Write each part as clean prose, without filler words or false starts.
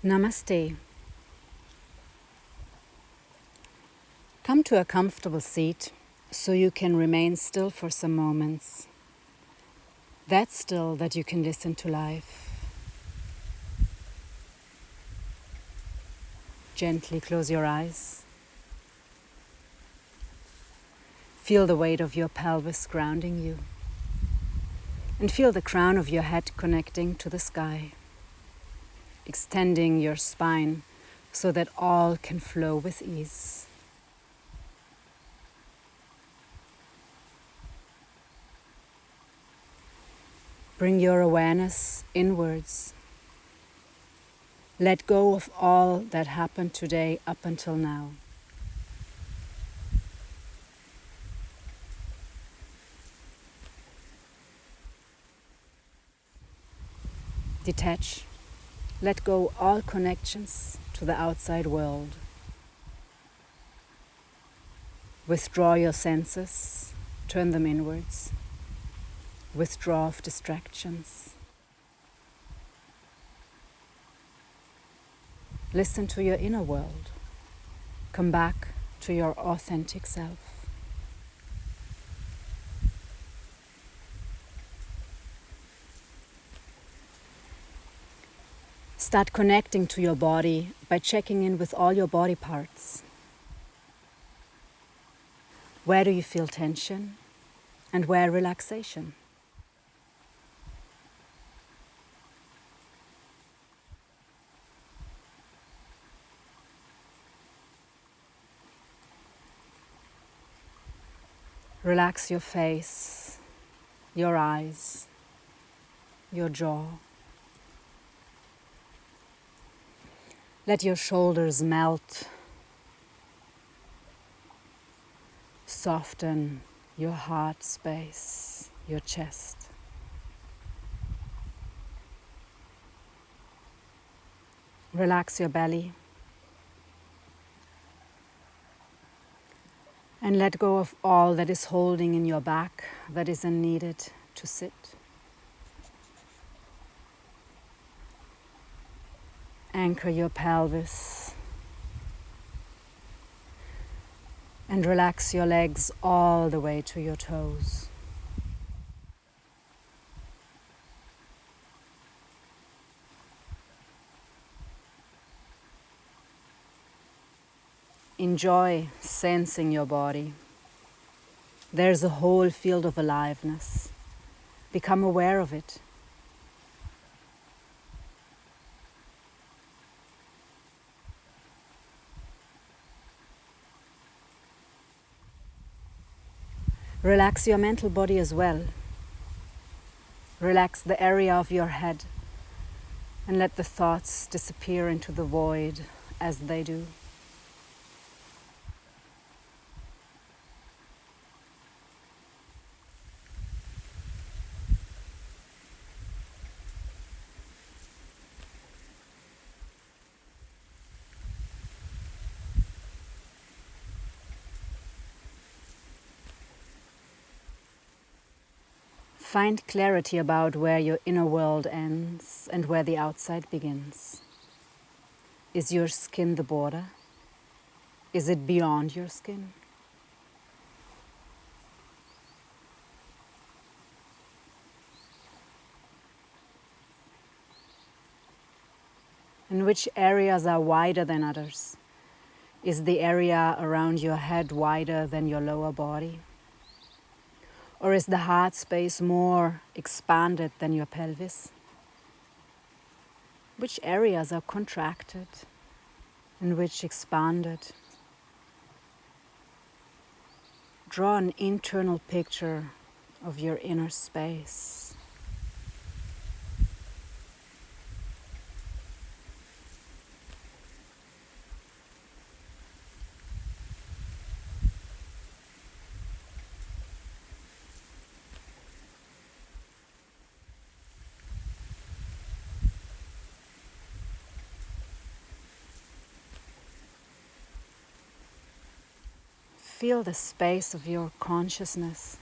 Namaste. Come to a comfortable seat so you can remain still for some moments. That still that you can listen to life. Gently close your eyes. Feel the weight of your pelvis grounding you. And feel the crown of your head connecting to the sky, extending your spine so that all can flow with ease. Bring your awareness inwards. Let go of all that happened today up until now. Detach. Let go all connections to the outside world. Withdraw your senses, turn them inwards. Withdraw of distractions. Listen to your inner world. Come back to your authentic self. Start connecting to your body by checking in with all your body parts. Where do you feel tension and where relaxation? Relax your face, your eyes, your jaw. Let your shoulders melt. Soften your heart space, your chest. Relax your belly. And let go of all that is holding in your back that isn't needed to sit. Anchor your pelvis. And relax your legs all the way to your toes. Enjoy sensing your body. There's a whole field of aliveness. Become aware of it. Relax your mental body as well. Relax the area of your head and let the thoughts disappear into the void as they do. Find clarity about where your inner world ends and where the outside begins. Is your skin the border? Is it beyond your skin? And which areas are wider than others? Is the area around your head wider than your lower body? Or is the heart space more expanded than your pelvis? Which areas are contracted and which expanded? Draw an internal picture of your inner space. Feel the space of your consciousness.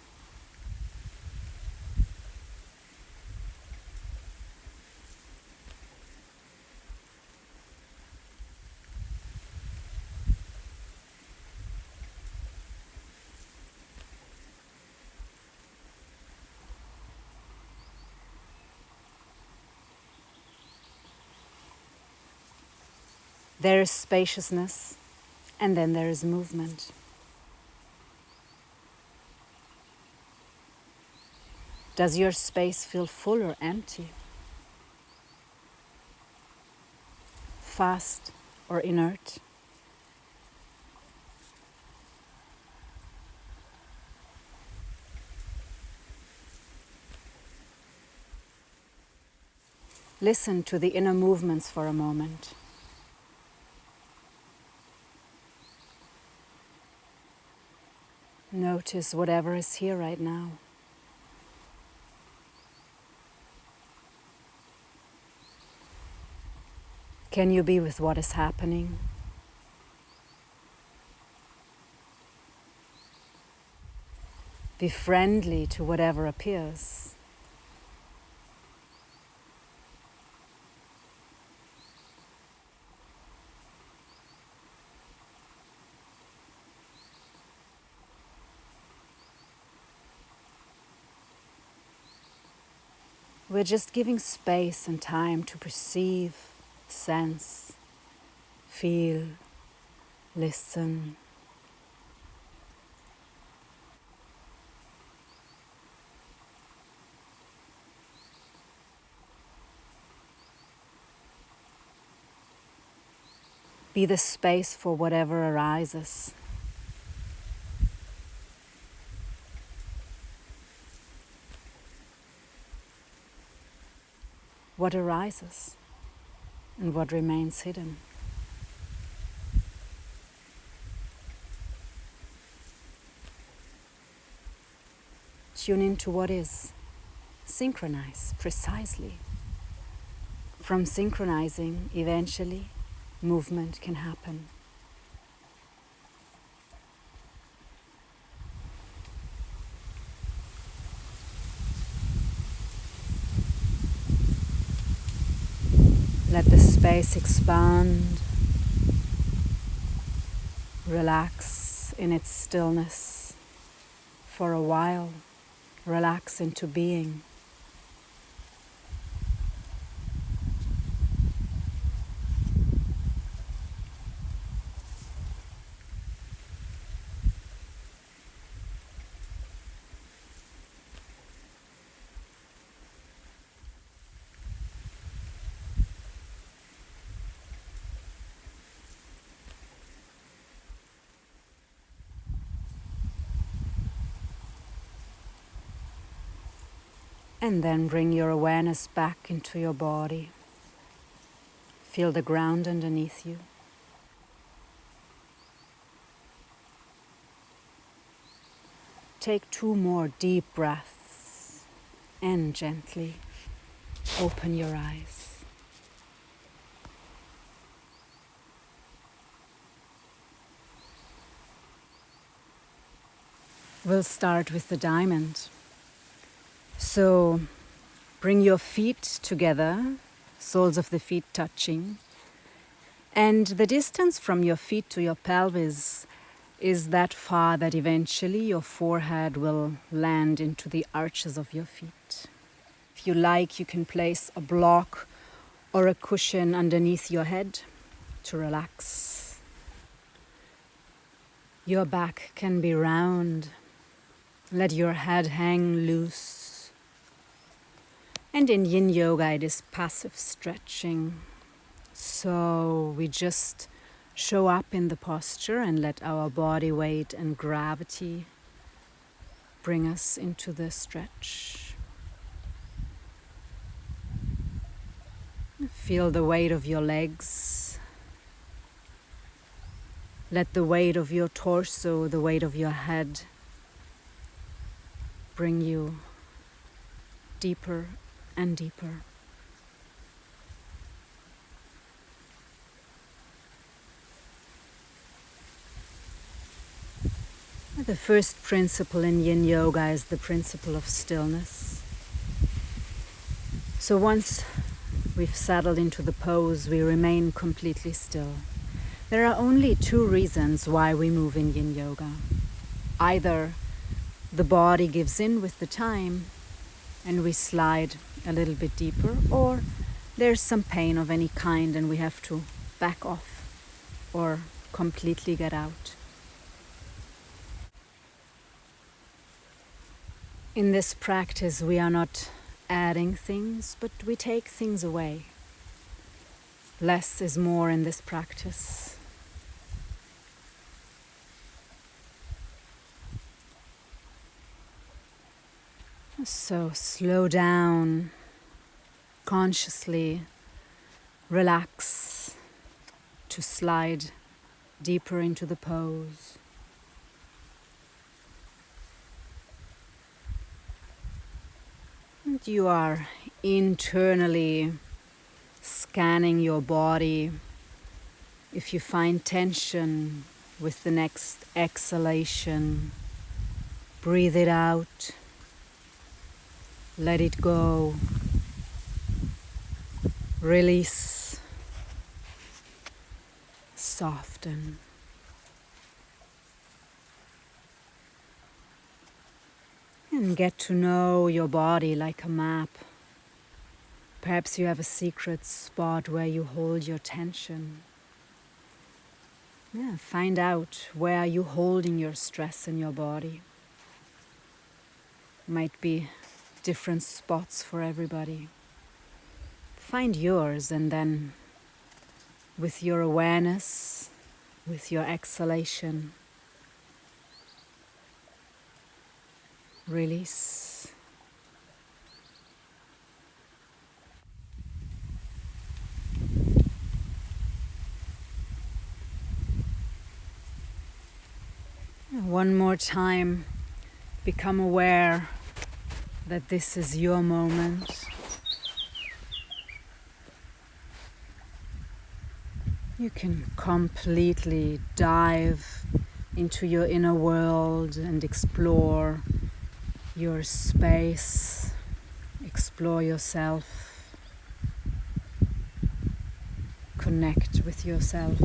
There is spaciousness, and then there is movement. Does your space feel full or empty? Fast or inert? Listen to the inner movements for a moment. Notice whatever is here right now. Can you be with what is happening? Be friendly to whatever appears. We're just giving space and time to perceive, sense, feel, listen. Be the space for whatever arises. What arises and what remains hidden. Tune into what is. Synchronize precisely. From synchronizing, eventually, movement can happen. Let the space expand, relax in its stillness for a while, relax into being. And then bring your awareness back into your body. Feel the ground underneath you. Take 2 more deep breaths and gently open your eyes. We'll start with the diamond. So bring your feet together, soles of the feet touching, and the distance from your feet to your pelvis is that far that eventually your forehead will land into the arches of your feet. If you like, you can place a block or a cushion underneath your head to relax. Your back can be round. Let your head hang loose. And in Yin Yoga, it is passive stretching. So we just show up in the posture and let our body weight and gravity bring us into the stretch. Feel the weight of your legs. Let the weight of your torso, the weight of your head, bring you deeper and deeper. The first principle in Yin Yoga is the principle of stillness. So once we've settled into the pose, we remain completely still. There are only 2 reasons why we move in Yin Yoga. Either the body gives in with the time and we slide a little bit deeper, or there's some pain of any kind and we have to back off or completely get out. In this practice, we are not adding things, but we take things away. Less is more in this practice. So slow down, consciously relax to slide deeper into the pose. And you are internally scanning your body. If you find tension with the next exhalation, breathe it out, let it go, release, soften. And get to know your body like a map. Perhaps you have a secret spot where you hold your tension. Find out where are you holding your stress in your body. Might be different spots for everybody. Find yours, and then with your awareness, with your exhalation, release. One more time, become aware that this is your moment. You can completely dive into your inner world and explore your space, explore yourself, connect with yourself.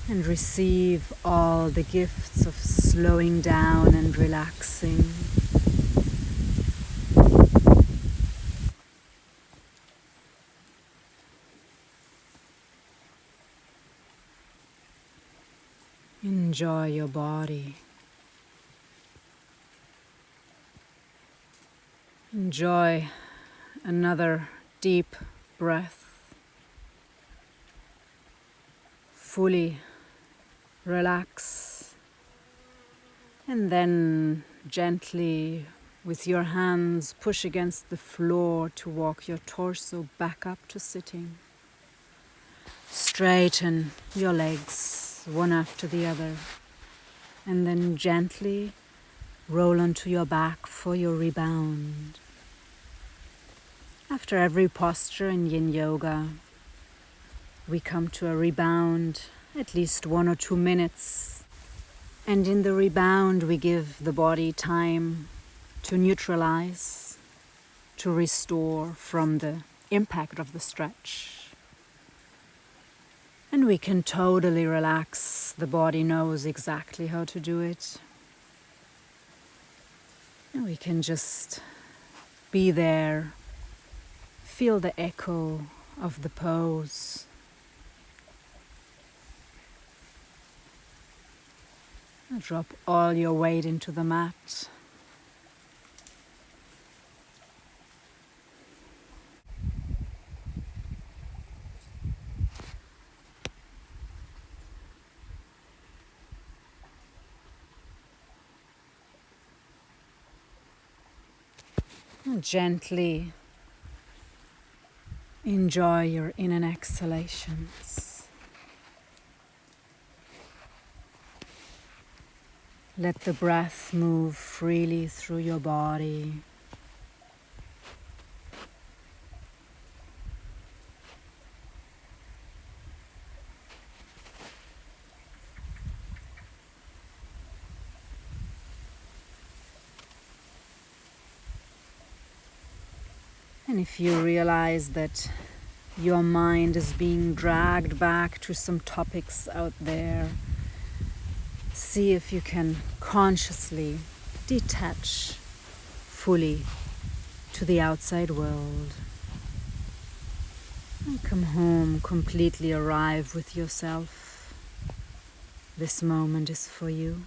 And receive all the gifts of slowing down and relaxing. Enjoy your body. Enjoy another deep breath. Fully relax. And then gently, with your hands, push against the floor to walk your torso back up to sitting. Straighten your legs, one after the other, and then gently roll onto your back for your rebound. After every posture in Yin Yoga, we come to a rebound, at least 1 or 2 minutes. And in the rebound, we give the body time to neutralize, to restore from the impact of the stretch. And we can totally relax. The body knows exactly how to do it. And we can just be there, feel the echo of the pose. And drop all your weight into the mat. And gently enjoy your in and exhalations. Let the breath move freely through your body. And if you realize that your mind is being dragged back to some topics out there, see if you can consciously detach fully to the outside world. And come home, completely arrive with yourself. This moment is for you.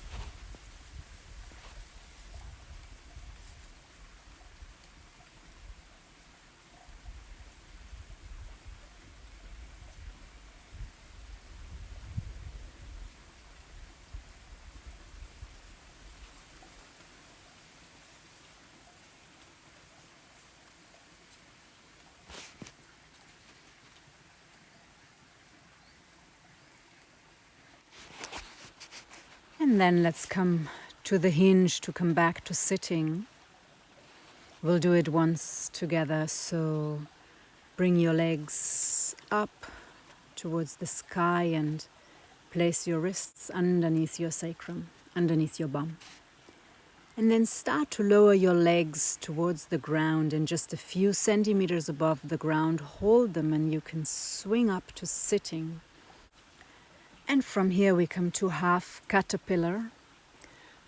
And then let's come to the hinge to come back to sitting. We'll do it once together, so bring your legs up towards the sky and place your wrists underneath your sacrum, underneath your bum. And then start to lower your legs towards the ground, and just a few centimeters above the ground, hold them and you can swing up to sitting. And from here we come to half caterpillar.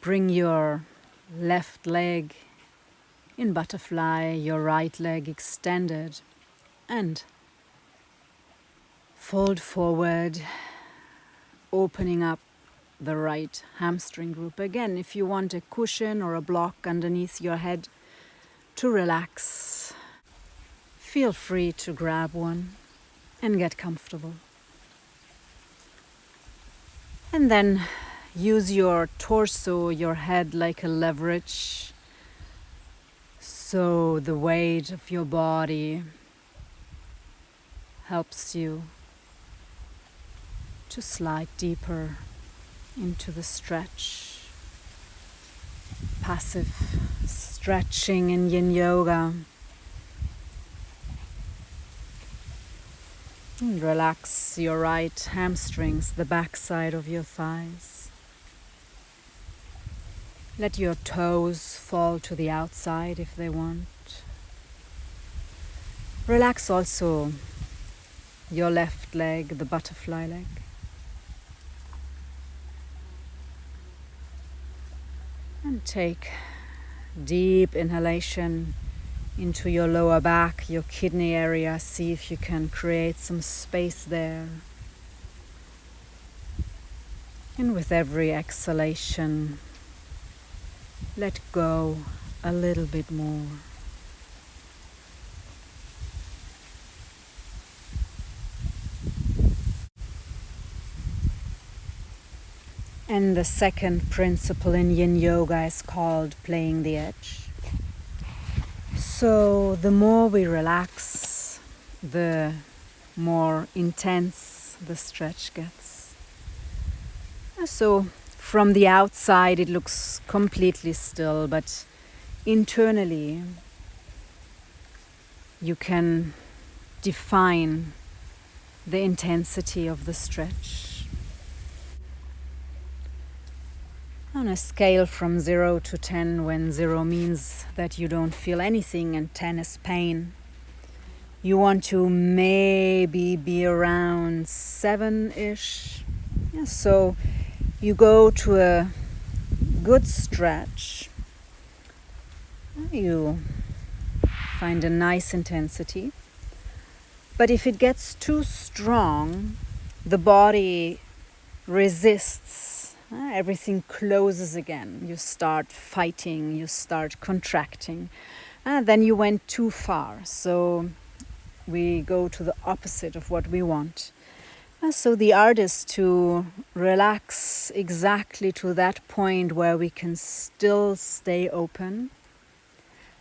Bring your left leg in butterfly, your right leg extended, and fold forward, opening up the right hamstring group. Again, if you want a cushion or a block underneath your head to relax, feel free to grab one and get comfortable. And then use your torso, your head like a leverage, so the weight of your body helps you to slide deeper into the stretch. Passive stretching in Yin Yoga. And relax your right hamstrings, the back side of your thighs. Let your toes fall to the outside if they want. Relax also your left leg, the butterfly leg. And take deep inhalation into your lower back, your kidney area. See if you can create some space there. And with every exhalation, let go a little bit more. And the second principle in Yin Yoga is called playing the edge. So the more we relax, the more intense the stretch gets. So from the outside it looks completely still, but internally you can define the intensity of the stretch. On a scale from 0 to 10, when 0 means that you don't feel anything and 10 is pain, you want to maybe be around 7-ish. Yeah, so you go to a good stretch. You find a nice intensity. But if it gets too strong, the body resists. Everything closes again. You start fighting, you start contracting. Then you went too far. So we go to the opposite of what we want. So the art is to relax exactly to that point where we can still stay open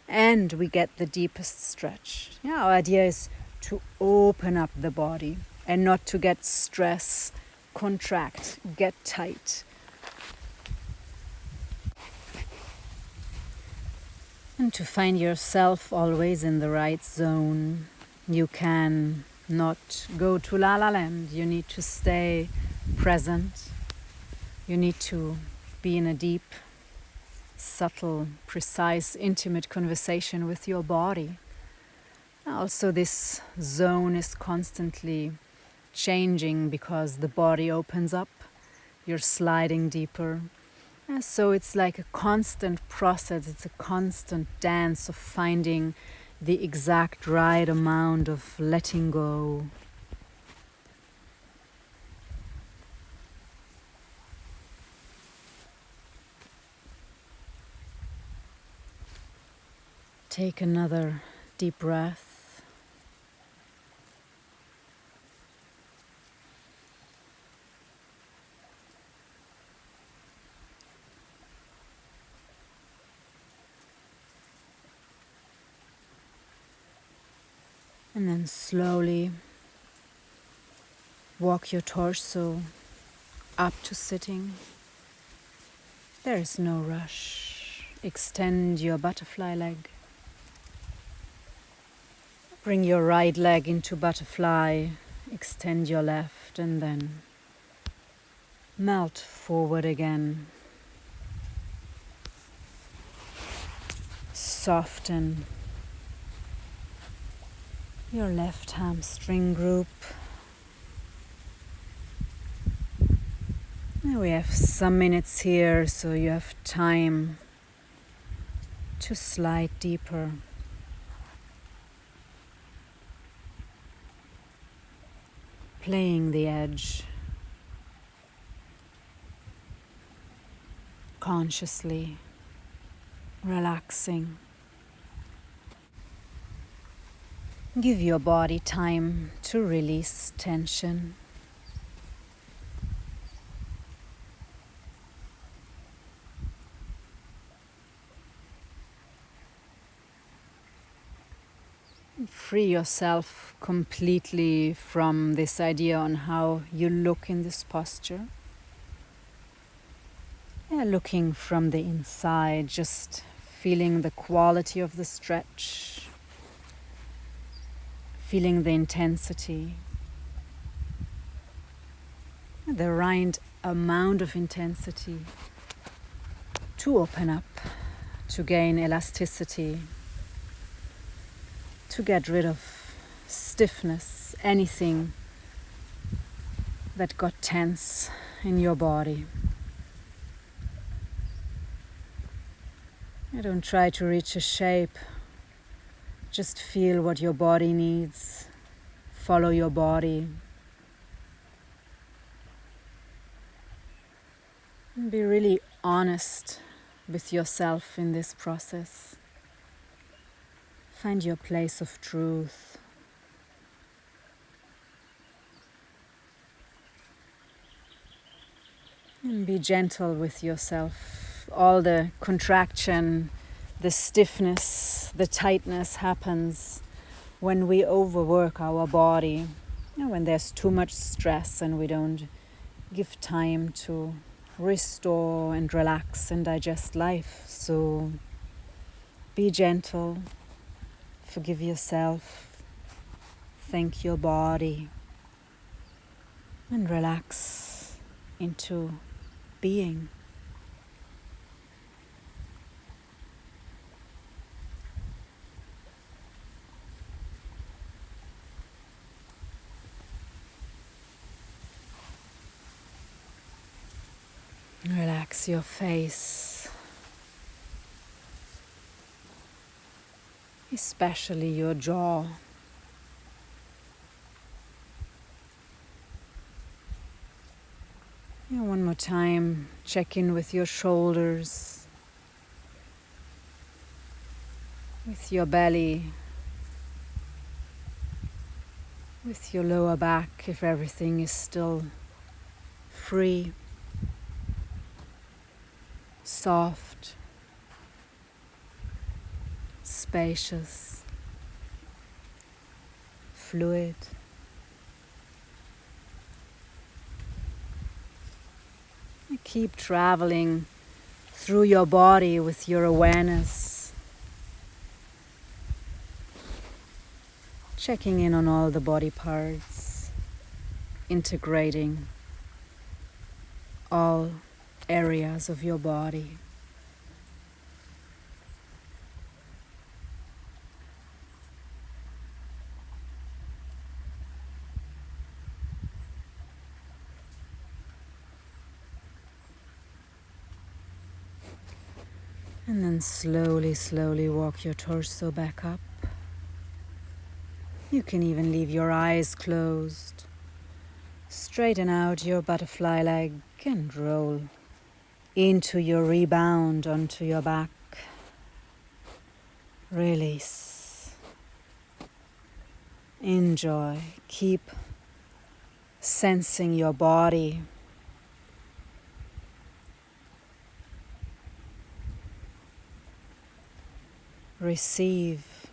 and we get the deepest stretch. Yeah, our idea is to open up the body and not to get stress, contract, get tight. And to find yourself always in the right zone. You can not go to La La Land. You need to stay present. You need to be in a deep, subtle, precise, intimate conversation with your body. Also, this zone is constantly changing because the body opens up. You're sliding deeper. So it's like a constant process, it's a constant dance of finding the exact right amount of letting go. Take another deep breath. And then slowly walk your torso up to sitting. There is no rush. Extend your butterfly leg. Bring your right leg into butterfly. Extend your left and then melt forward again. Soften your left hamstring group. And we have some minutes here, so you have time to slide deeper. Playing the edge consciously, relaxing. Give your body time to release tension. Free yourself completely from this idea on how you look in this posture. Looking from the inside, just feeling the quality of the stretch, feeling the intensity, the right amount of intensity to open up, to gain elasticity, to get rid of stiffness, anything that got tense in your body. Don't try to reach a shape. Just feel what your body needs. Follow your body. And be really honest with yourself in this process. Find your place of truth. And be gentle with yourself. All the contraction, the stiffness, the tightness happens when we overwork our body. When there's too much stress and we don't give time to restore and relax and digest life. So be gentle, forgive yourself, thank your body, and relax into being. Relax your face, especially your jaw. One more time, check in with your shoulders, with your belly, with your lower back, if everything is still free, soft, spacious, fluid. Keep traveling through your body with your awareness, checking in on all the body parts, integrating all areas of your body. And then slowly, slowly walk your torso back up. You can even leave your eyes closed. Straighten out your butterfly leg and roll into your rebound onto your back. Release. Enjoy. Keep sensing your body. Receive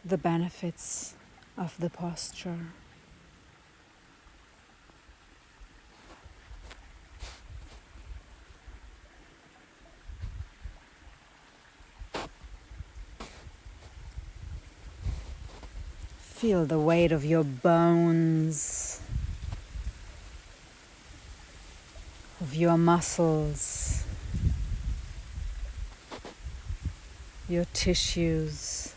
the benefits of the posture. Feel the weight of your bones, of your muscles, your tissues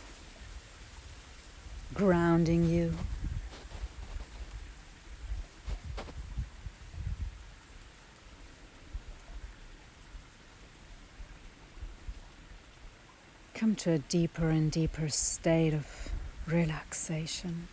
grounding you. Come to a deeper and deeper state of relaxation.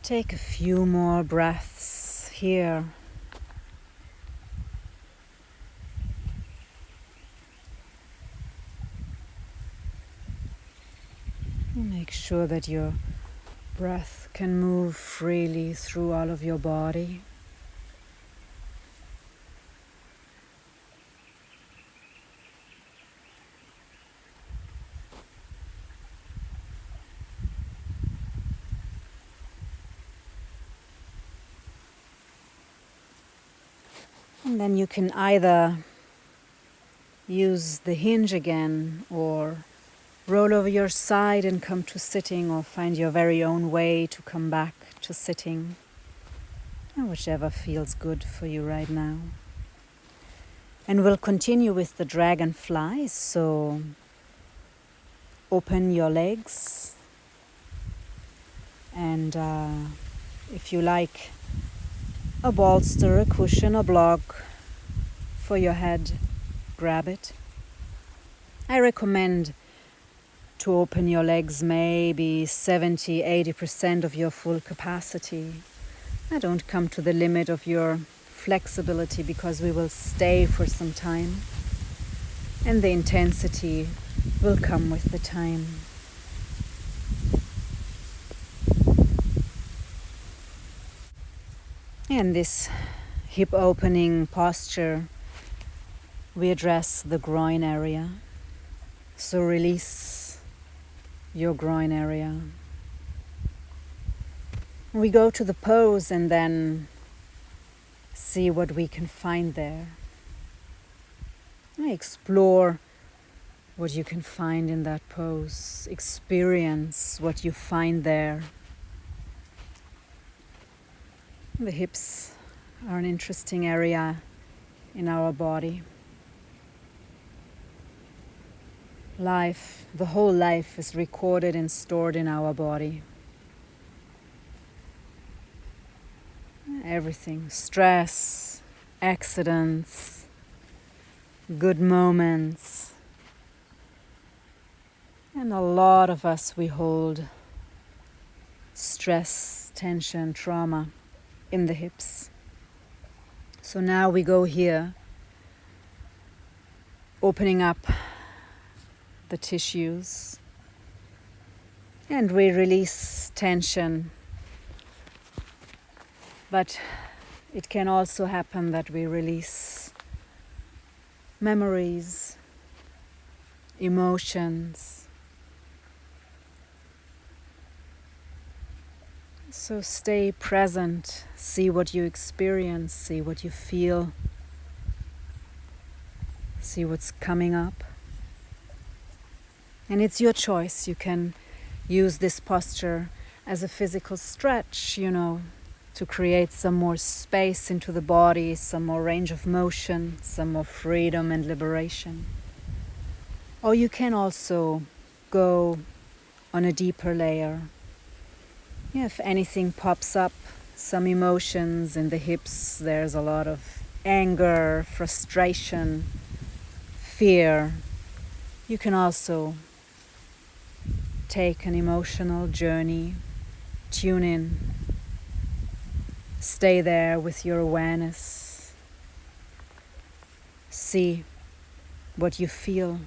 Take a few more breaths here. Make sure that your breath can move freely through all of your body. And then you can either use the hinge again or roll over your side and come to sitting, or find your very own way to come back to sitting, whichever feels good for you right now. And we'll continue with the dragonfly, so open your legs, and if you like a bolster, a cushion, a block for your head, grab it. I recommend to open your legs maybe 70-80% of your full capacity. I don't come to the limit of your flexibility because we will stay for some time, and the intensity will come with the time. In this hip opening posture, we address the groin area. So release your groin area. We go to the pose and then see what we can find there. Explore what you can find in that pose. Experience what you find there. The hips are an interesting area in our body. Life, the whole life is recorded and stored in our body. Everything, stress, accidents, good moments. And a lot of us, we hold stress, tension, trauma in the hips. So now we go here, opening up the tissues, and we release tension. But it can also happen that we release memories, emotions. So stay present, see what you experience, see what you feel, see what's coming up. And it's your choice. You can use this posture as a physical stretch, to create some more space into the body, some more range of motion, some more freedom and liberation. Or you can also go on a deeper layer. If anything pops up, some emotions in the hips, there's a lot of anger, frustration, fear. You can also take an emotional journey, tune in, stay there with your awareness, see what you feel,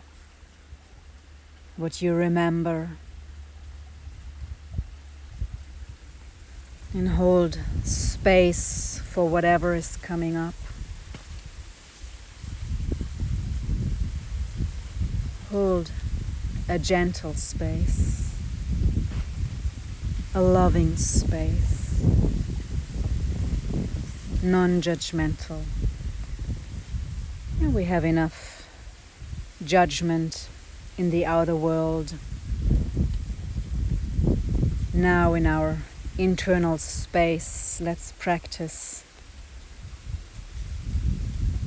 what you remember, and hold space for whatever is coming up. Hold a gentle space, a loving space, non-judgmental. And we have enough judgment in the outer world. Now in our internal space, let's practice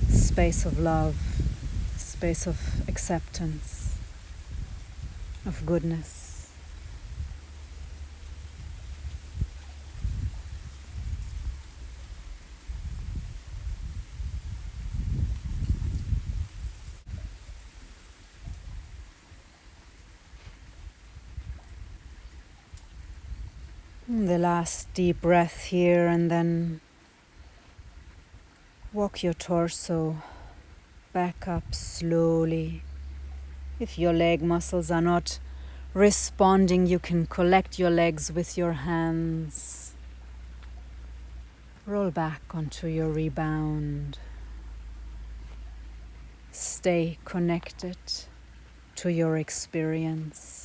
space of love, space of acceptance, of goodness. The last deep breath here, and then walk your torso back up slowly. If your leg muscles are not responding, you can collect your legs with your hands. Roll back onto your rebound. Stay connected to your experience.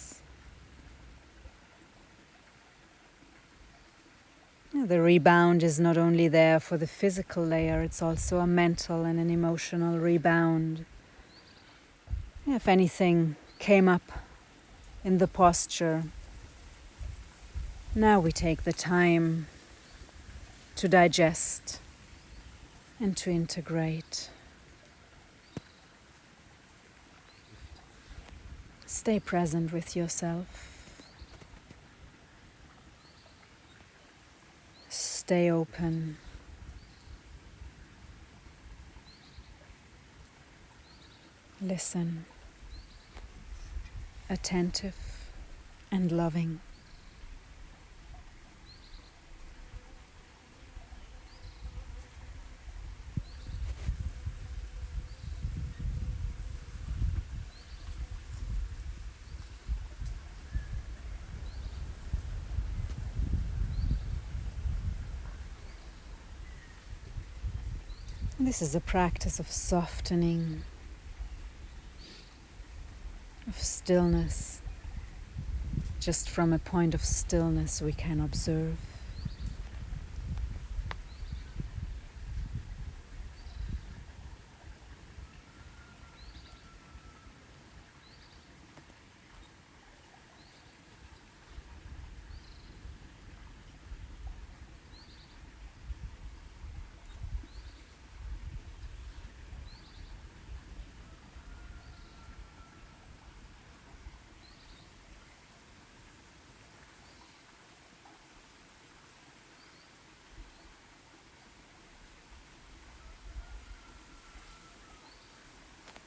The rebound is not only there for the physical layer, it's also a mental and an emotional rebound. If anything came up in the posture, now we take the time to digest and to integrate. Stay present with yourself. Stay open. Listen. Attentive and loving. This is a practice of softening, of stillness. Just from a point of stillness we can observe.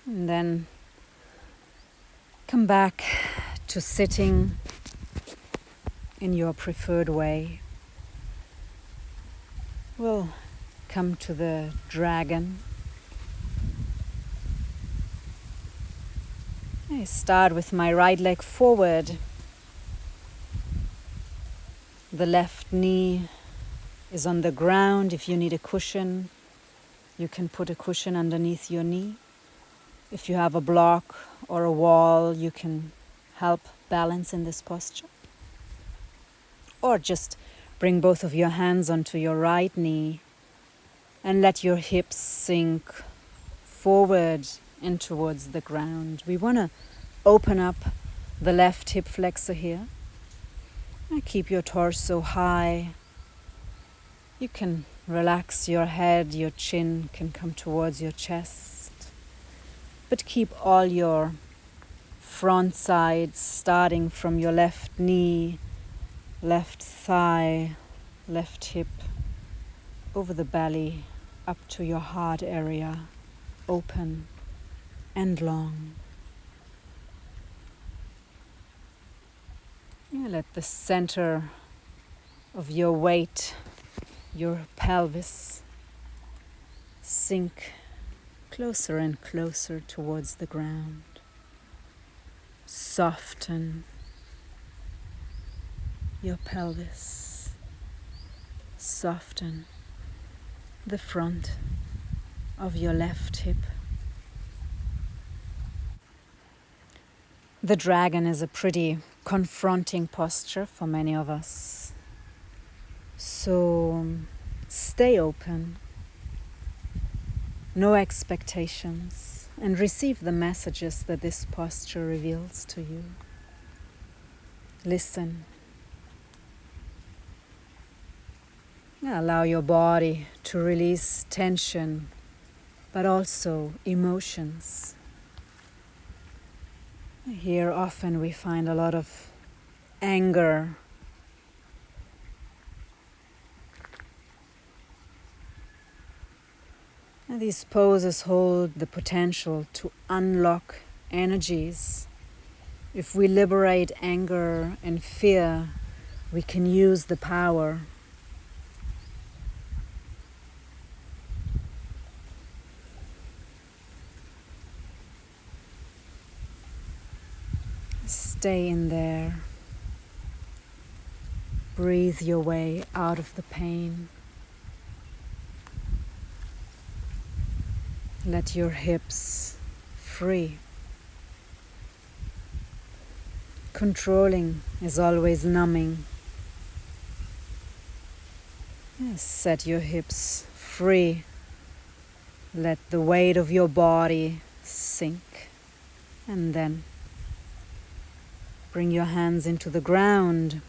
And then come back to sitting in your preferred way. We'll come to the dragon. I start with my right leg forward. The left knee is on the ground. If you need a cushion, you can put a cushion underneath your knee. If you have a block or a wall, you can help balance in this posture. Or just bring both of your hands onto your right knee and let your hips sink forward and towards the ground. We want to open up the left hip flexor here. And keep your torso high. You can relax your head, your chin can come towards your chest. But keep all your front sides starting from your left knee, left thigh, left hip, over the belly, up to your heart area, open and long. You let the center of your weight, your pelvis, sink closer and closer towards the ground. Soften your pelvis. Soften the front of your left hip. The dragon is a pretty confronting posture for many of us. So stay open, no expectations, and receive the messages that this posture reveals to you. Listen. Allow your body to release tension, but also emotions. Here often we find a lot of anger, and these poses hold the potential to unlock energies. If we liberate anger and fear, we can use the power. Stay in there. Breathe your way out of the pain. Let your hips free. Controlling is always numbing. Yes, set your hips free. Let the weight of your body sink. And then bring your hands into the ground.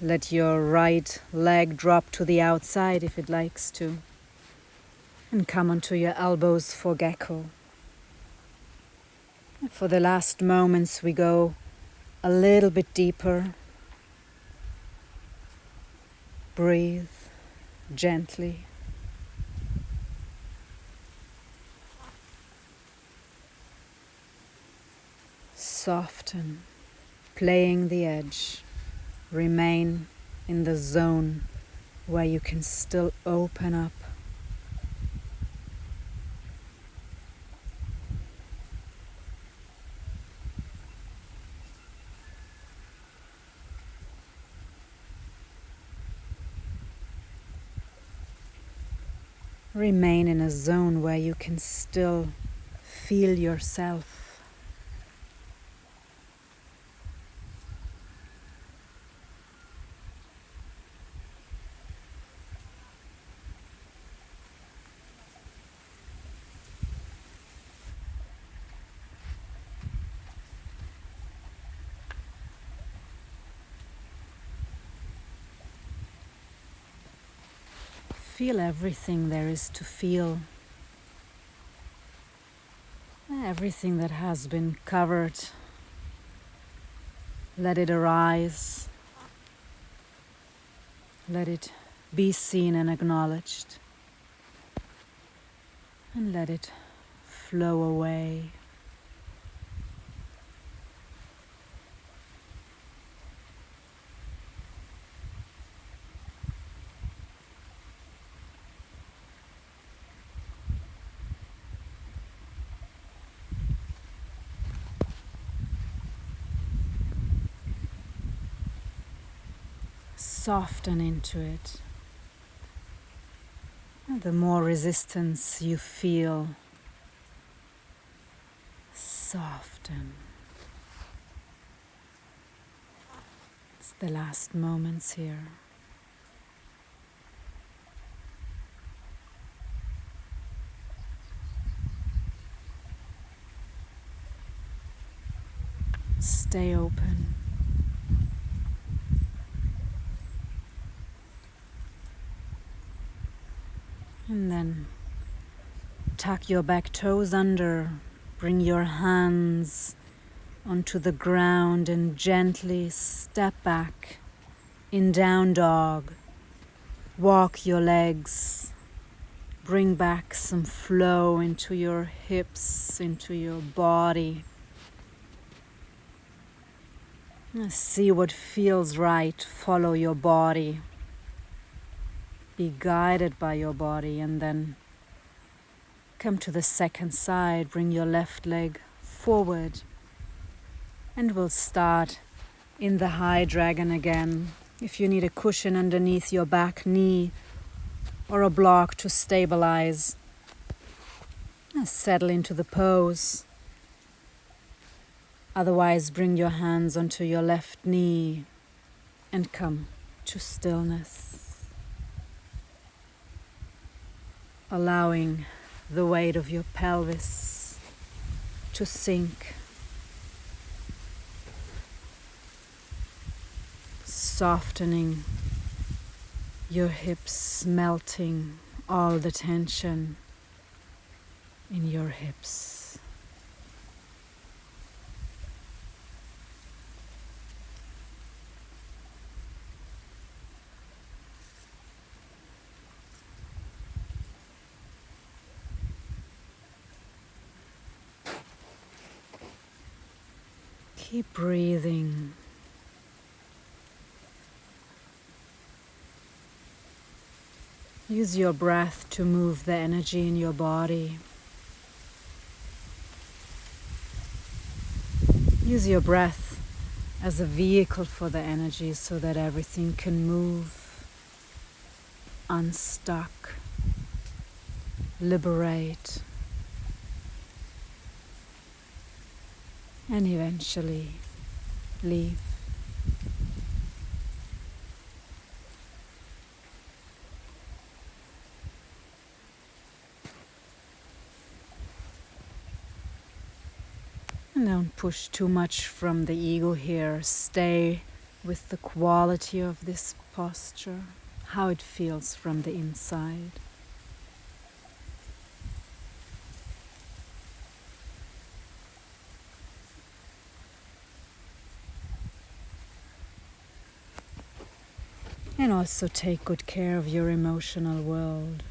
Let your right leg drop to the outside if it likes to. And come onto your elbows for gecko. For the last moments we go a little bit deeper. Breathe gently. Soften, playing the edge. Remain in the zone where you can still open up. Remain in a zone where you can still feel yourself. Feel everything there is to feel. Everything that has been covered. Let it arise. Let it be seen and acknowledged. And let it flow away. Soften into it. And the more resistance you feel, soften. It's the last moments here. Stay open. And then tuck your back toes under, bring your hands onto the ground and gently step back in down dog. Walk your legs, bring back some flow into your hips, into your body. See what feels right, follow your body. Be guided by your body, and then come to the second side, bring your left leg forward, and we'll start in the high dragon again. If you need a cushion underneath your back knee or a block to stabilize, settle into the pose. Otherwise, bring your hands onto your left knee and come to stillness. Allowing the weight of your pelvis to sink. Softening your hips, melting all the tension in your hips. Keep breathing. Use your breath to move the energy in your body. Use your breath as a vehicle for the energy so that everything can move, unstuck, liberate, and eventually leave. And don't push too much from the ego here. Stay with the quality of this posture, how it feels from the inside. And also take good care of your emotional world.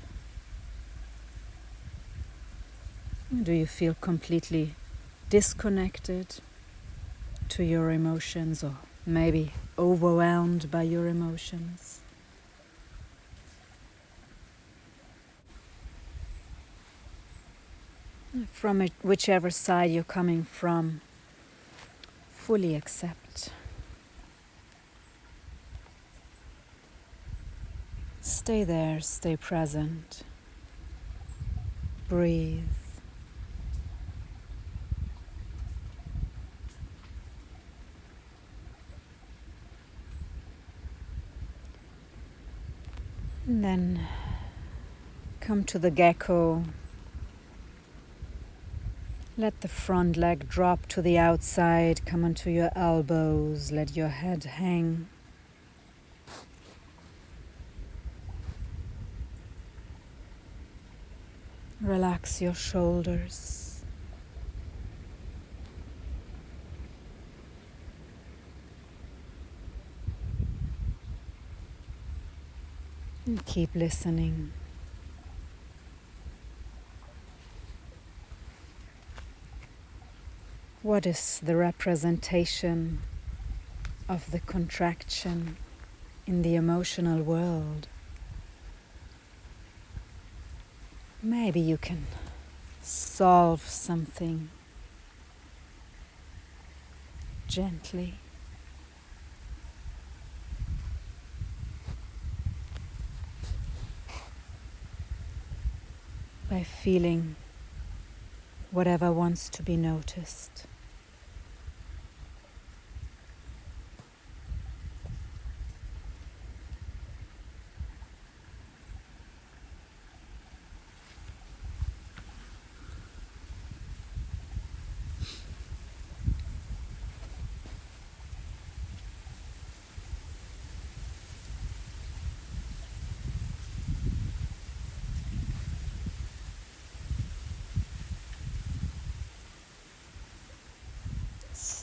Do you feel completely disconnected to your emotions, or maybe overwhelmed by your emotions? From whichever side you're coming from, fully accept. Stay there, stay present. Breathe. And then come to the gecko. Let the front leg drop to the outside, come onto your elbows, let your head hang. Relax your shoulders. And keep listening. What is the representation of the contraction in the emotional world? Maybe you can solve something gently. By feeling whatever wants to be noticed.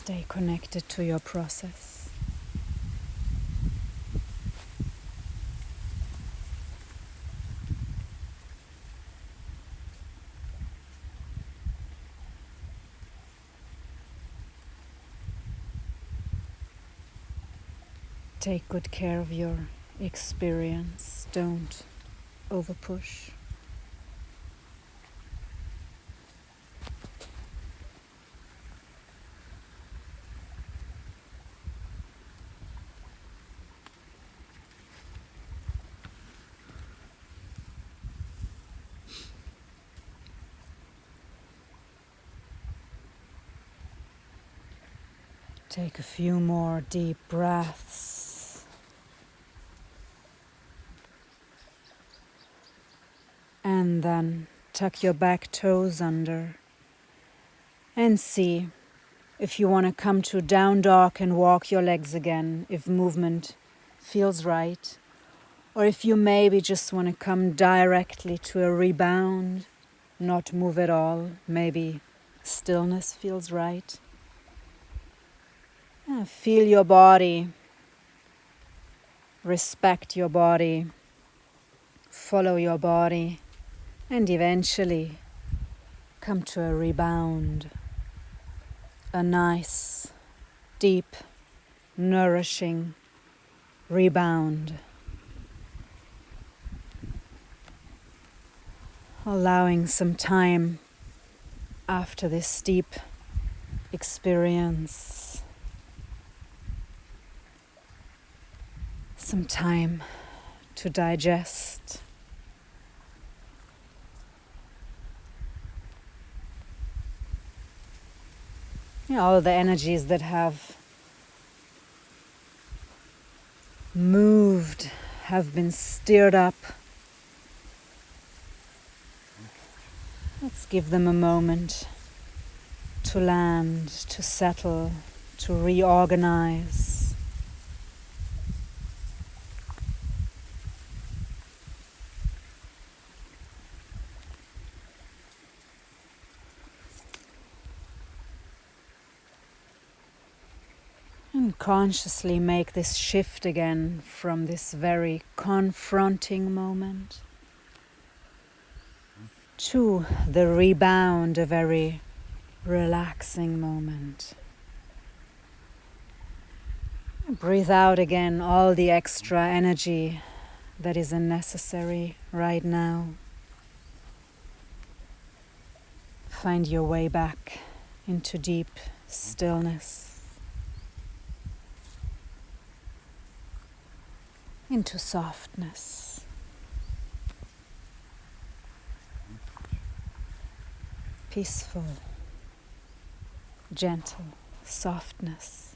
Stay connected to your process. Take good care of your experience. Don't overpush. Take a few more deep breaths. And then tuck your back toes under and see if you want to come to down dog and walk your legs again, if movement feels right. Or if you maybe just want to come directly to a rebound, not move at all, maybe stillness feels right. Feel your body, respect your body, follow your body, and eventually come to a rebound. A nice, deep, nourishing rebound. Allowing some time after this deep experience. Some time to digest. All the energies that have moved, have been stirred up. Let's give them a moment to land, to settle, to reorganize. And consciously make this shift again from this very confronting moment to the rebound, a very relaxing moment. Breathe out again all the extra energy that is unnecessary right now. Find your way back into deep stillness. Into softness. Peaceful, gentle softness.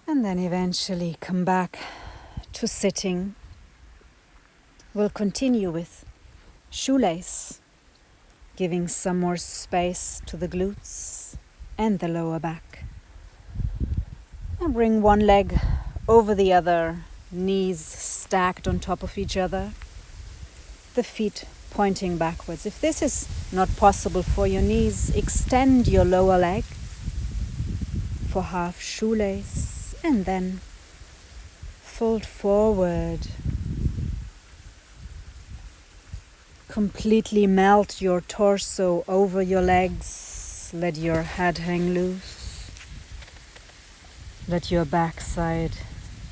And then eventually come back to sitting. We'll continue with shoelace, giving some more space to the glutes and the lower back. And bring one leg over the other, knees stacked on top of each other, the feet pointing backwards. If this is not possible for your knees, extend your lower leg for half shoelace and then fold forward. Completely melt your torso over your legs. Let your head hang loose. Let your backside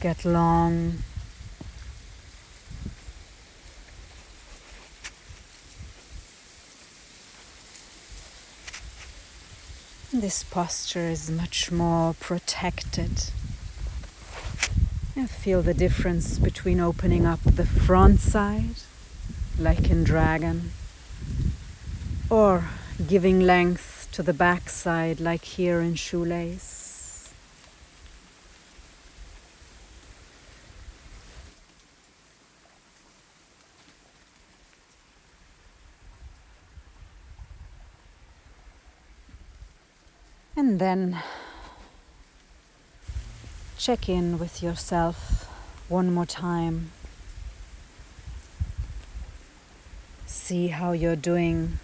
get long. This posture is much more protected. And feel the difference between opening up the front side, like in dragon, or giving length to the back side, like here in shoelace. And then check in with yourself one more time. See how you're doing.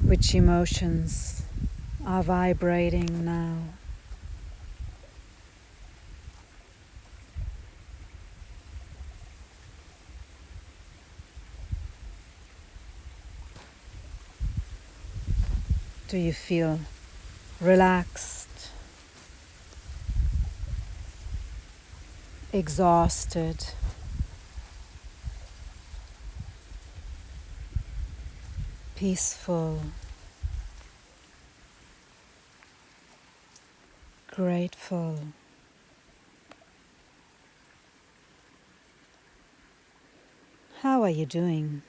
Which emotions are vibrating now? Do you feel relaxed, exhausted, peaceful, grateful? How are you doing?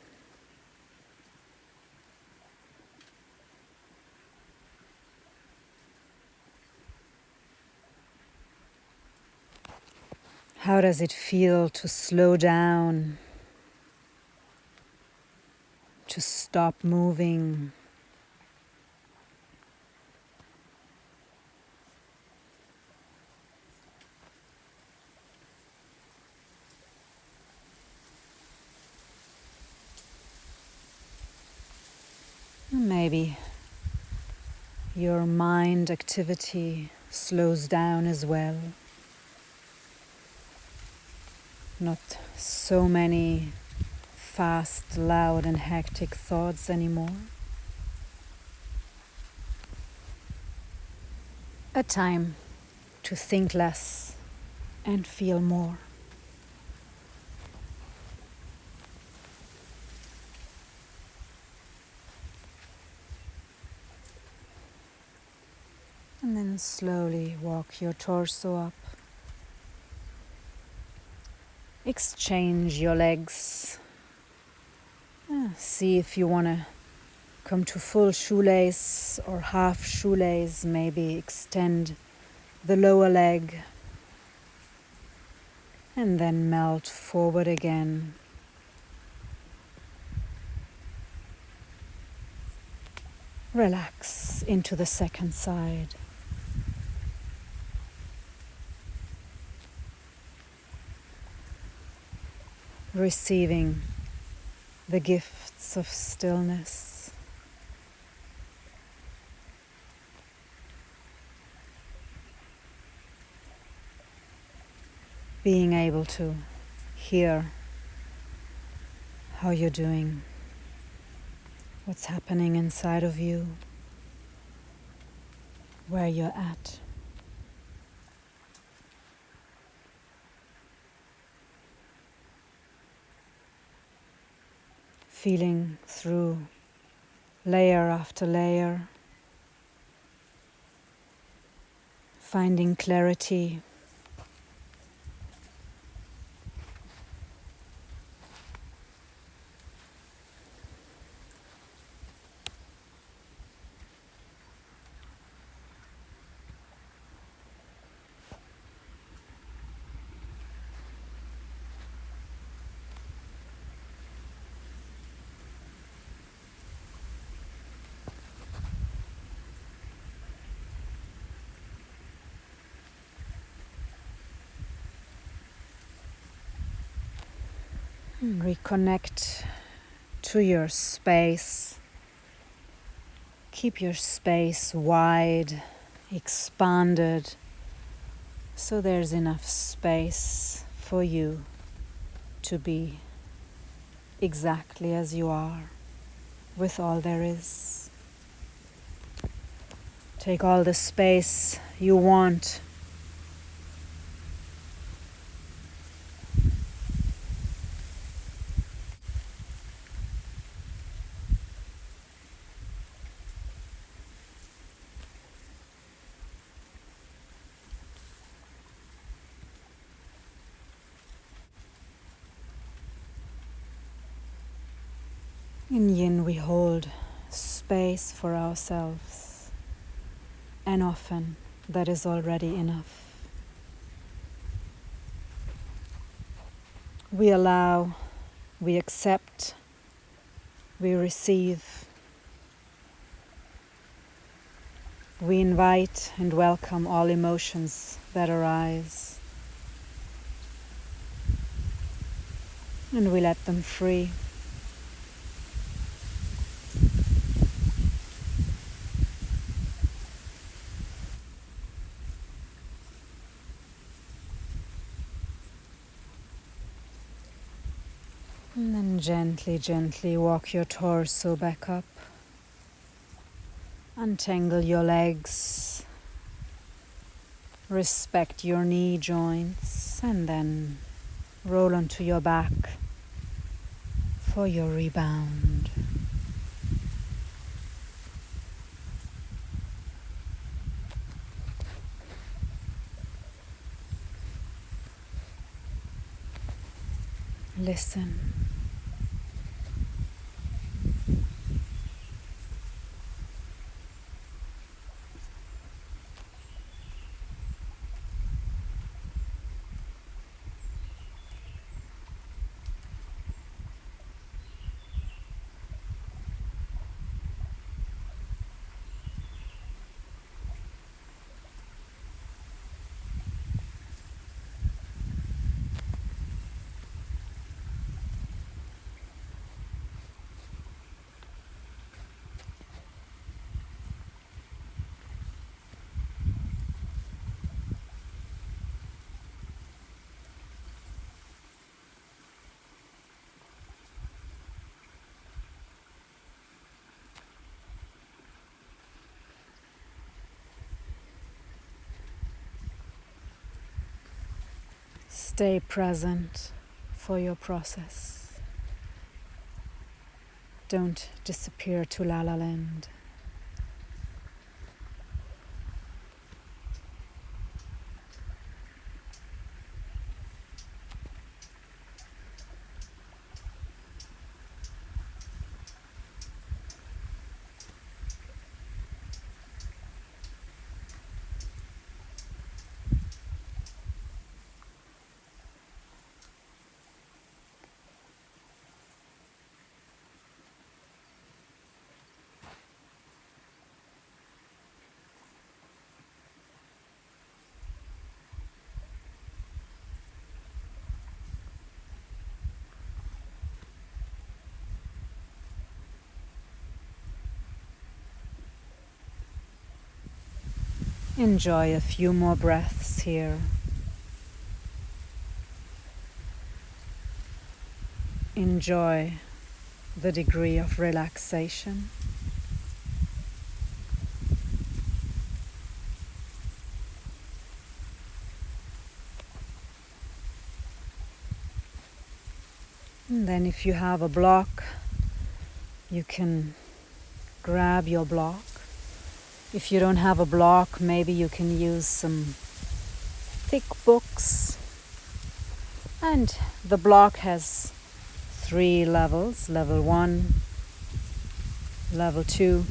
How does it feel to slow down, to stop moving? Maybe your mind activity slows down as well. Not so many fast, loud and hectic thoughts anymore. A time to think less and feel more. And then slowly walk your torso up. Exchange your legs. See if you want to come to full shoelace or half shoelace. Maybe extend the lower leg. And then melt forward again. Relax into the second side. Receiving the gifts of stillness. Being able to hear how you're doing, what's happening inside of you, where you're at. Feeling through layer after layer, finding clarity, reconnect to your space. Keep your space wide, expanded, so there's enough space for you to be exactly as you are, with all there is. Take all the space you want. In Yin, we hold space for ourselves, and often that is already enough. We allow, we accept, we receive, we invite and welcome all emotions that arise. and we let them free. And then gently, gently walk your torso back up. Untangle your legs. Respect your knee joints, and then roll onto your back for your rebound. Listen. Stay present for your process. Don't disappear to La La Land. Enjoy a few more breaths here. Enjoy the degree of relaxation. And then if you have a block, you can grab your block. If you don't have a block, maybe you can use some thick books. And the block has 3 levels, level 1, level 2,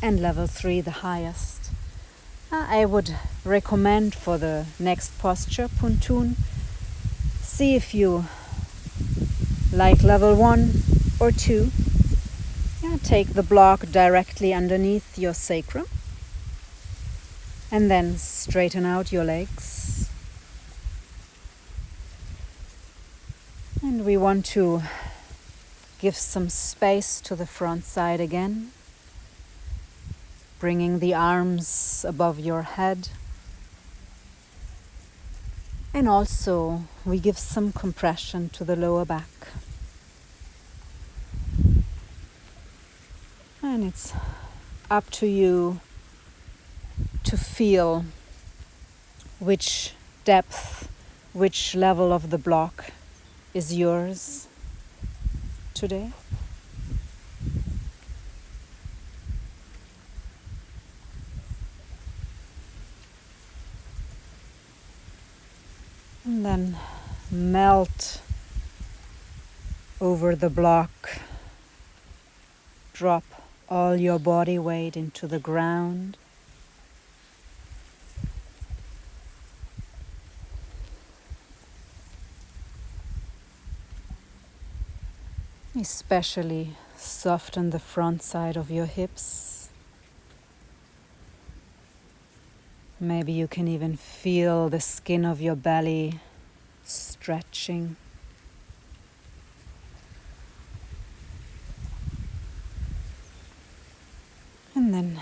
and level 3, the highest. I would recommend for the next posture, Puntun, see if you like level 1 or 2. Take the block directly underneath your sacrum and then straighten out your legs. And we want to give some space to the front side again, bringing the arms above your head. And also we give some compression to the lower back. And it's up to you to feel which depth, which level of the block is yours today. And then melt over the block. Drop all your body weight into the ground. Especially soften the front side of your hips. Maybe you can even feel the skin of your belly stretching. And then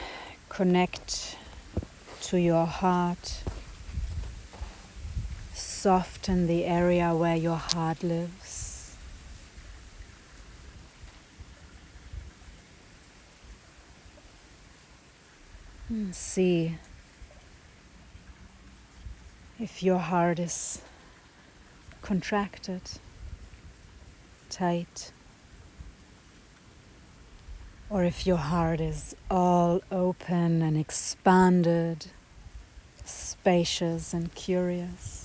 connect to your heart. Soften the area where your heart lives. And see if your heart is contracted, tight, or if your heart is all open and expanded, spacious and curious.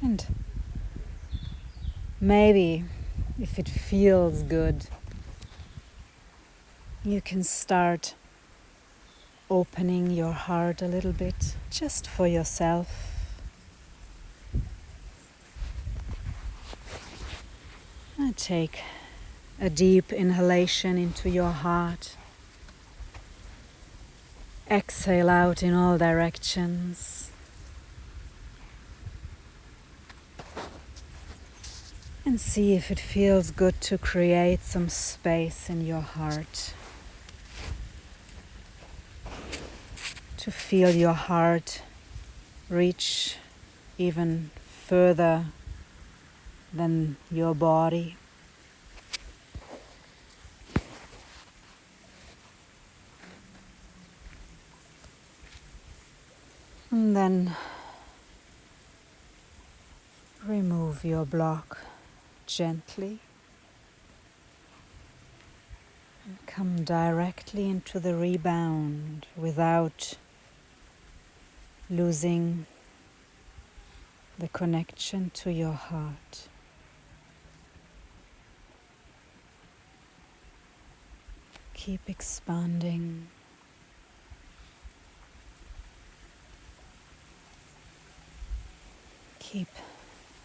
And maybe if it feels good, you can start opening your heart a little bit, just for yourself. And take a deep inhalation into your heart. Exhale out in all directions. And see if it feels good to create some space in your heart. To feel your heart reach even further than your body. And then remove your block gently. And come directly into the rebound without losing the connection to your heart. Keep expanding. Keep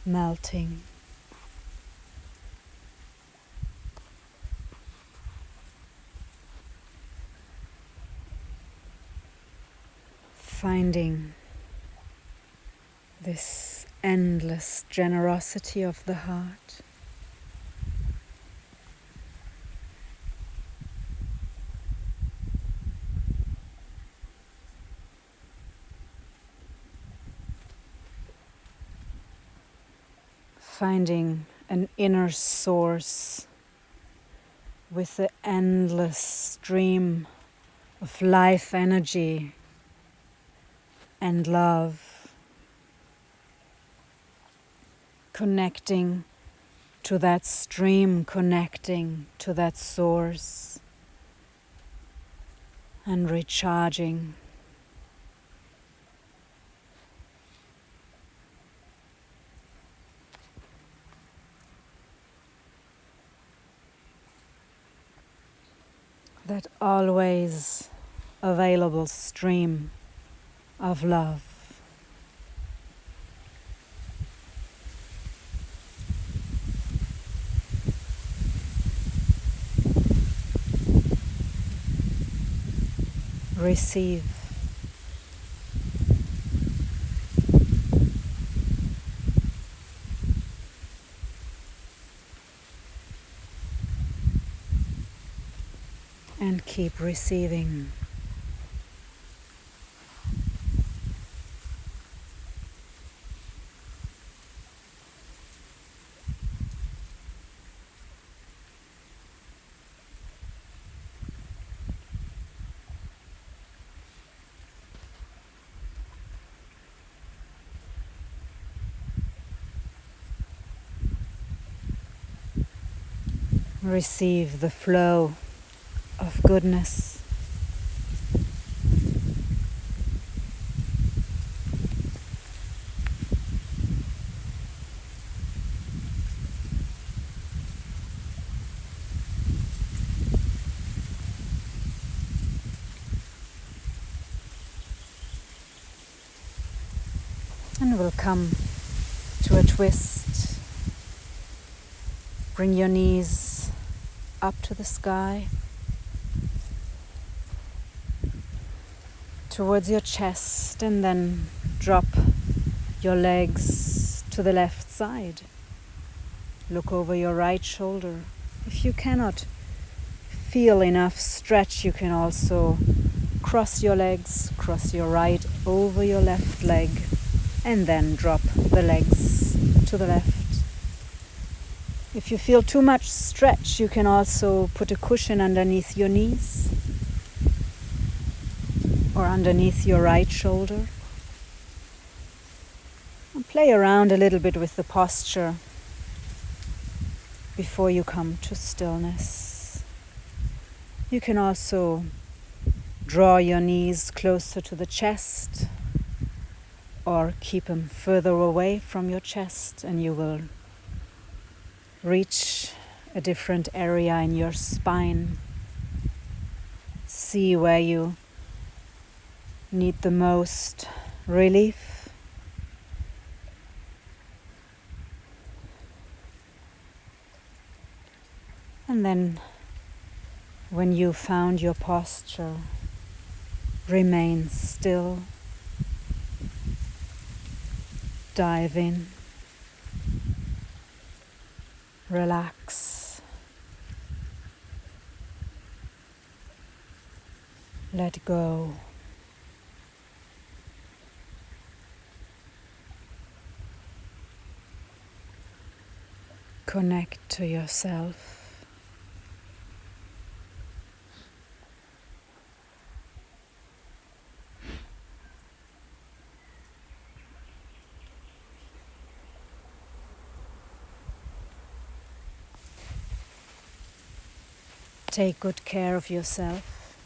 melting. Finding this endless generosity of the heart. Finding an inner source with the endless stream of life energy and love, connecting to that stream, connecting to that source, and recharging. That always available stream of love. Receive. And keep receiving. Receive the flow of goodness. And we'll come to a twist Bring your knees up to the sky, towards your chest, and then drop your legs to the left side. Look over your right shoulder. If you cannot feel enough stretch, you can also cross your legs, cross your right over your left leg, and then drop the legs to the left. If you feel too much stretch, you can also put a cushion underneath your knees or underneath your right shoulder. And play around a little bit with the posture before you come to stillness. You can also draw your knees closer to the chest or keep them further away from your chest, and you will reach a different area in your spine. See where you need the most relief. And then, when you found your posture, remain still. Dive in. Relax. Let go. Connect to yourself. Take good care of yourself.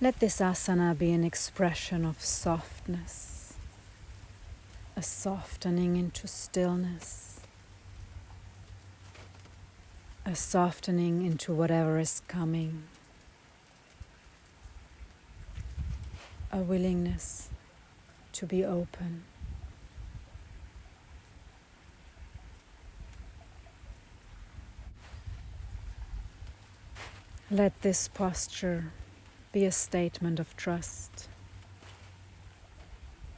Let this asana be an expression of softness, a softening into stillness, a softening into whatever is coming, a willingness to be open. Let this posture be a statement of trust.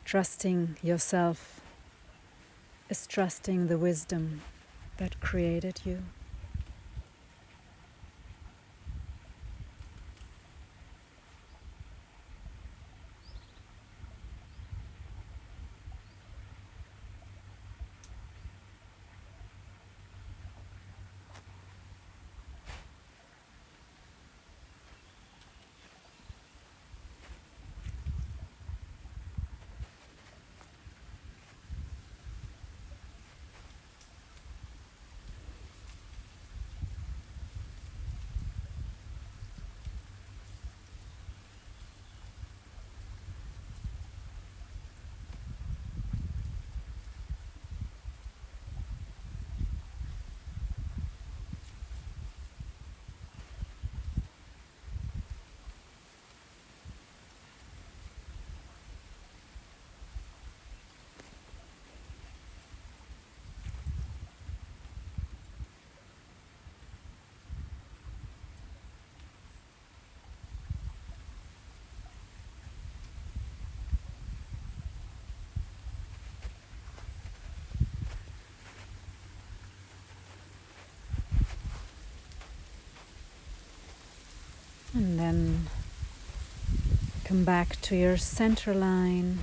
Trusting yourself is trusting the wisdom that created you. And then come back to your center line.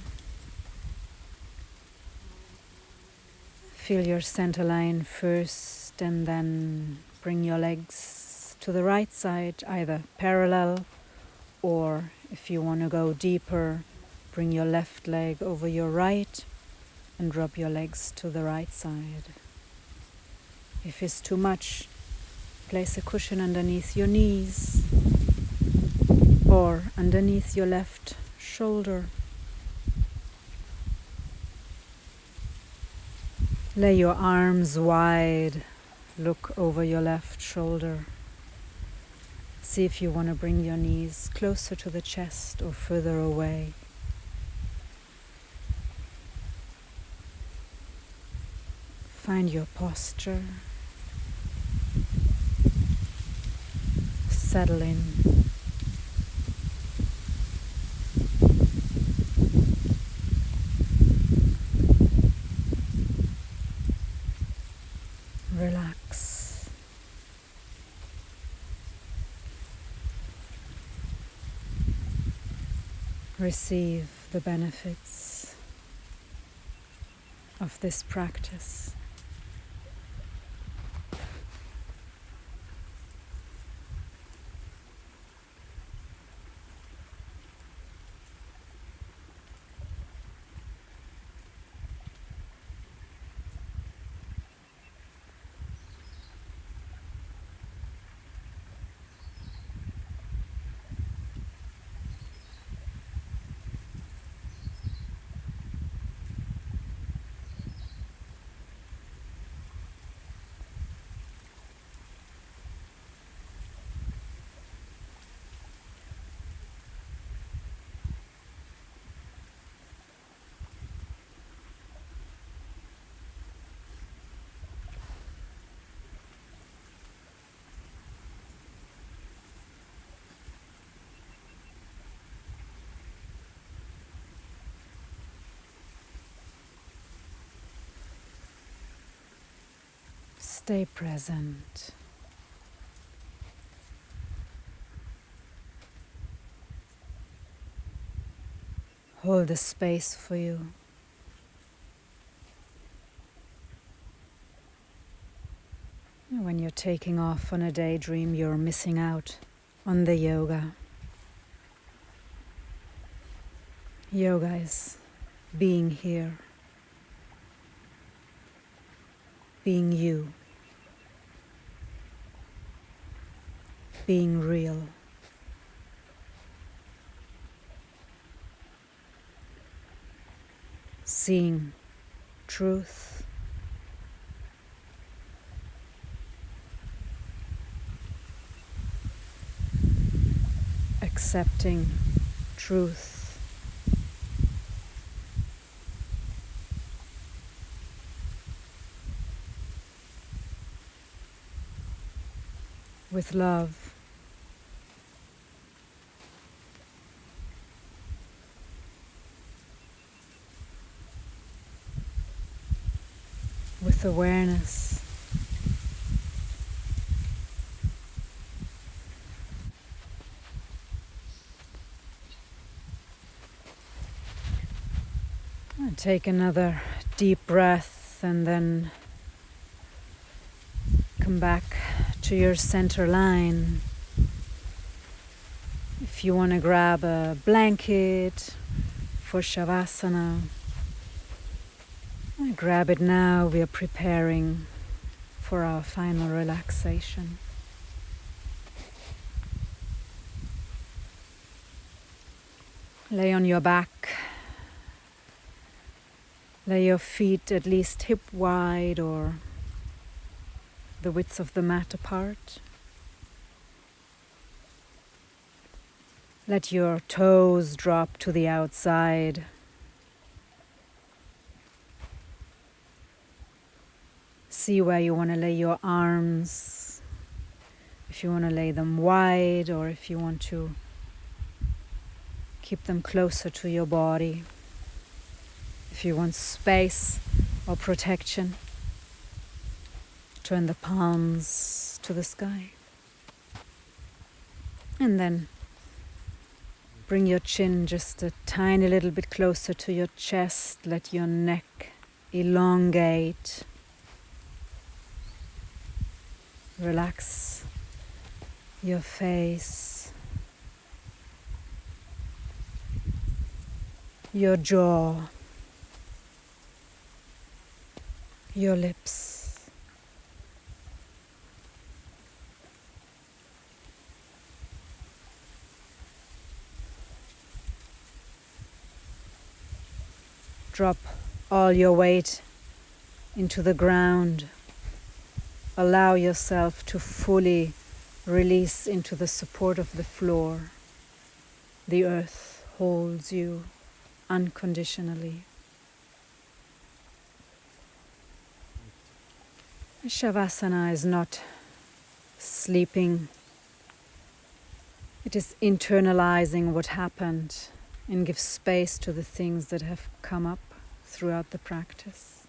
Feel your center line first, and then bring your legs to the right side, either parallel, or if you want to go deeper, bring your left leg over your right and drop your legs to the right side. If it's too much, place a cushion underneath your knees or underneath your left shoulder. Lay your arms wide, look over your left shoulder. See if you want to bring your knees closer to the chest or further away. Find your posture. Settle in. Relax. Receive the benefits of this practice. Stay present. Hold the space for you. When you're taking off on a daydream, you're missing out on the yoga. Yoga is being here, being you, being real. Seeing truth, accepting truth, with love. With awareness. And take another deep breath and then come back to your center line. If you want to grab a blanket for Shavasana, grab it now. We are preparing for our final relaxation. Lay on your back. Lay your feet at least hip wide or the width of the mat apart. Let your toes drop to the outside. See where you want to lay your arms. If you want to lay them wide or if you want to keep them closer to your body. If you want space or protection, turn the palms to the sky. And then bring your chin just a tiny little bit closer to your chest. Let your neck elongate. Relax your face, your jaw, your lips. Drop all your weight into the ground. Allow yourself to fully release into the support of the floor. The earth holds you unconditionally. Shavasana is not sleeping. It is internalizing what happened and gives space to the things that have come up throughout the practice.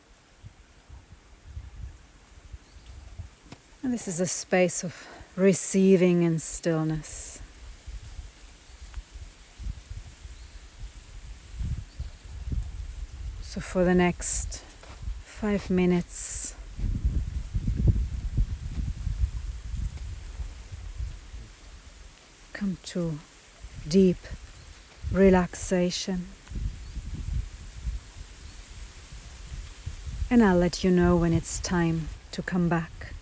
And this is a space of receiving in stillness. So for the next 5 minutes, come to deep relaxation. And I'll let you know when it's time to come back.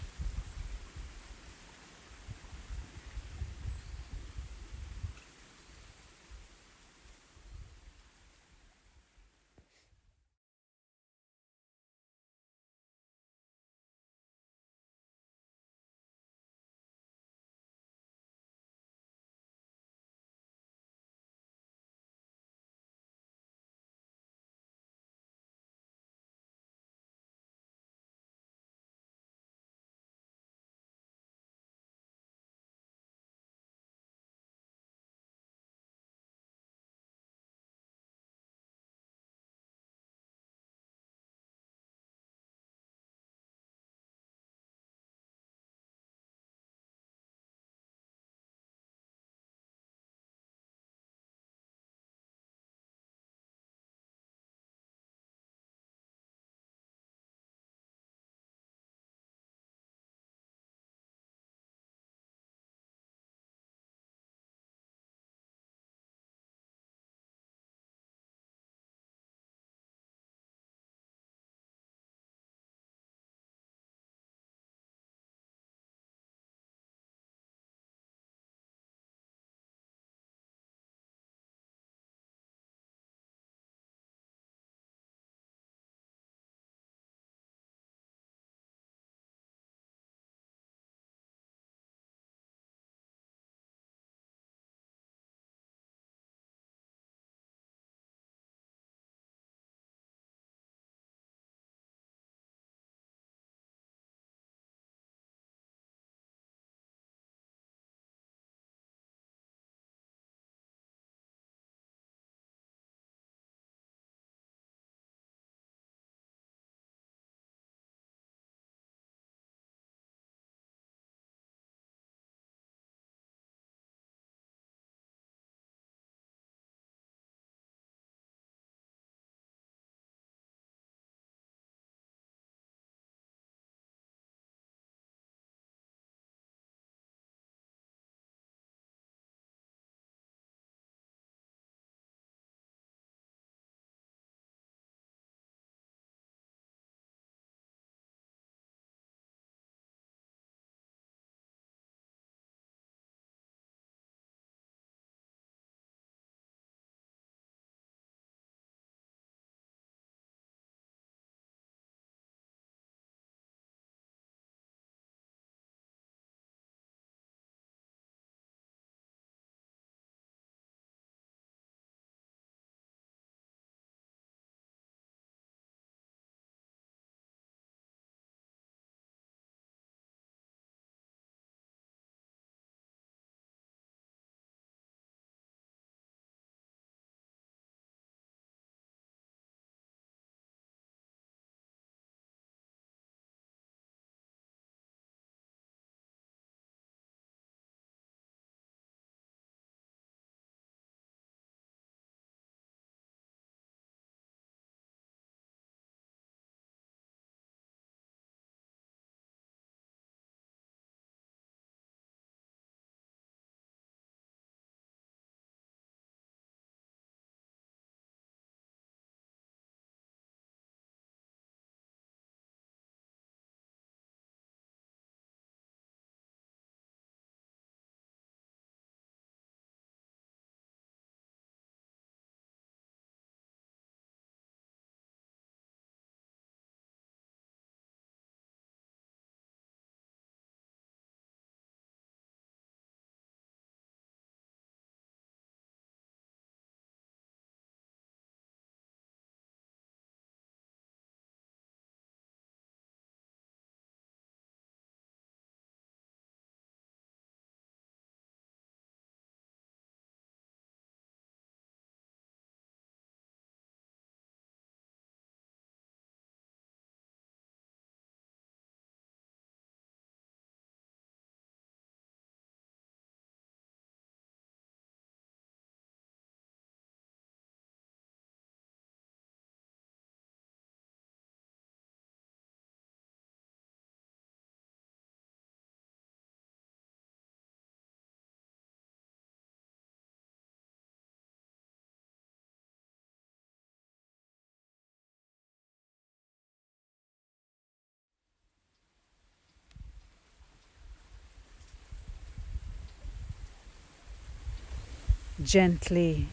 Gently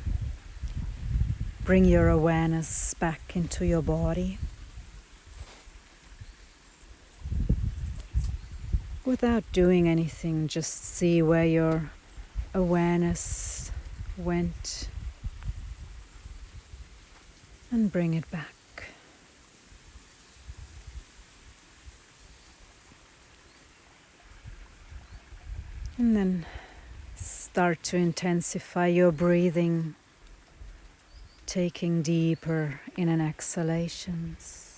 bring your awareness back into your body without doing anything. Just see where your awareness went and bring it back. And then start to intensify your breathing, taking deeper in and exhalations.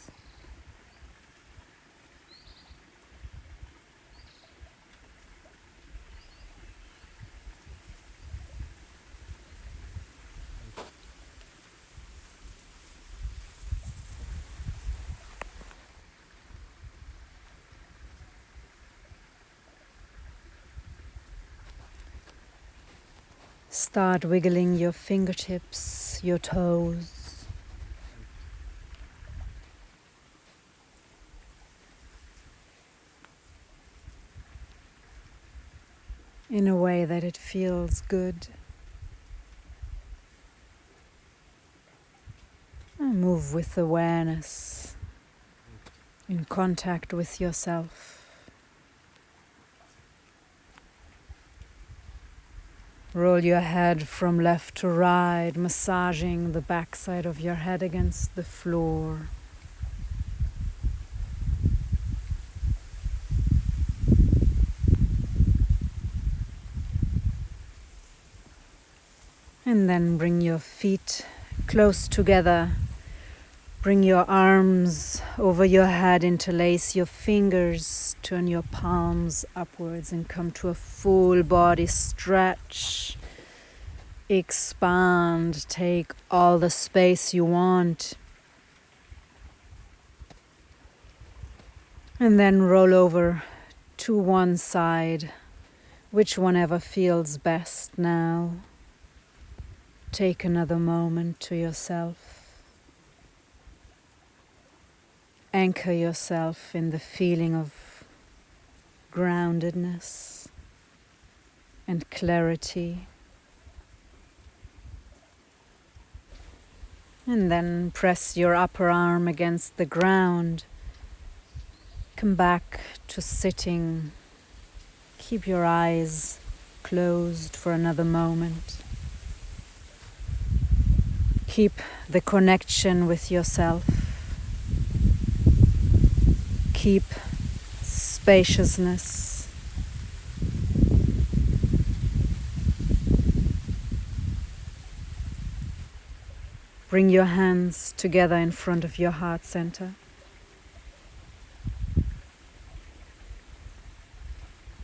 Start wiggling your fingertips, your toes. In a way that it feels good. And move with awareness, in contact with yourself. Roll your head from left to right, massaging the backside of your head against the floor. And then bring your feet close together. Bring your arms over your head, interlace your fingers, turn your palms upwards and come to a full body stretch. Expand, take all the space you want. And then roll over to one side, which one ever feels best now. Take another moment to yourself. Anchor yourself in the feeling of groundedness and clarity. And then press your upper arm against the ground. Come back to sitting. Keep your eyes closed for another moment. Keep the connection with yourself. Keep spaciousness. Bring your hands together in front of your heart center.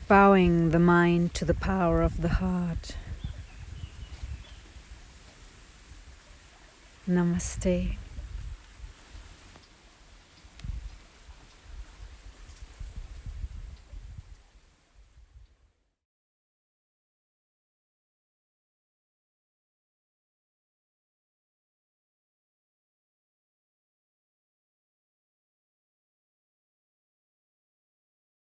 Bowing the mind to the power of the heart. Namaste.